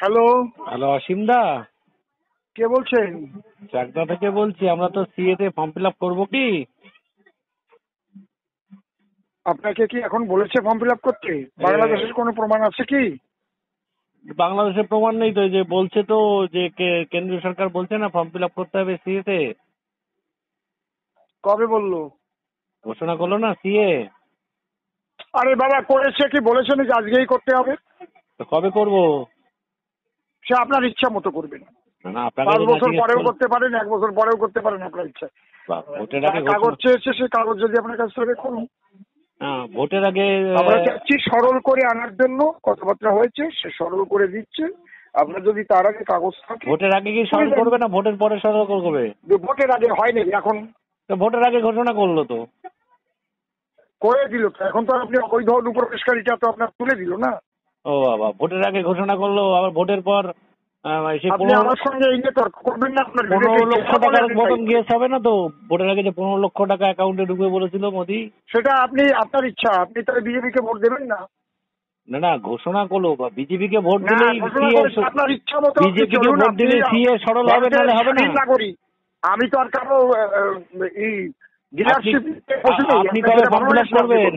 Hello, hello অসীম দা, কে বলছেন? চাকদা থেকে বলছি। আমরা তো সিএ তে ফর্ম ফিল আপ করবো কি? আপনাকে কি এখন বলেছে ফর্ম ফিল আপ করতে? বাংলাদেশের কোনো প্রমাণ আছে কি? বাংলাদেশের প্রমাণ নেই তো, এই যে বলছে তো যে কেন্দ্রীয় সরকার বলছে না ফর্ম ফিল আপ করতে হবে সিএ তে। কবে বললো? ঘোষণা করলো না সিএ। আরে বাবা, করেছে কি বলেছে নাকি আজকেই করতে হবে? তো কবে করবো? সে আপনার ইচ্ছা মতো করবেন। না না, আপনাকে 5 তো না বছর জিজ্ঞেস পরেও করলে। করতে পারেন, 1 বছর পরেও করতে পারেন, আপনার ইচ্ছা। ভোটের যা আগে কাগজ ঘোষণা। চেয়েছে সে কাগজ যদি আপনার কাছ থেকে করুন। হ্যাঁ, ভোটের আগে। আমরা চাচ্ছি সরল করে আনার জন্য, কথাবার্তা হয়েছে, সে সরল করে দিচ্ছে। আপনার যদি তার আগে কাগজ থাকে ভোটের আগে কি সরল করবে না ভোটের পরে সরল করবে? ভোটের আগে হয় নাকি এখন? তো ভোটের আগে ঘোষণা করলো তো। করে দিল তো, এখন তো আপনি অবৈধ অনুপ্রবেশকারীটা তো আপনার তুলে দিল না। ও বাবা, ভোটের আগে ঘোষণা করলো, আবার ভোটের পর সে আপনি আমার সঙ্গে এই নিয়ে তর্ক করবেন না। আপনার 15 লক্ষ টাকার মতন বিবেকের গেস হবে না তো? ভোটের আগে যে 15 লক্ষ টাকা অ্যাকাউন্টে ঢুকবে বলেছিল মোদি। সেটা আপনি আপনার ইচ্ছা, আপনি তাহলে বিজেপিকে ভোট দেবেন না? না না, ঘোষণা করলো বা বিজেপিকে ভোট না, দিলেই ঘোষণা করেছে আপনার ইচ্ছা মতো আপনি বিজেপিকে চলুন। ভোট আপনি দিলে সিএ সরল হবে, ভারতের নাহলে হবে না। স্বাধীন নাগরিক। আমি তো আর কারো এই ডিলারশিপ আপনি কবে ফর্ম ফিল আপ করবেন?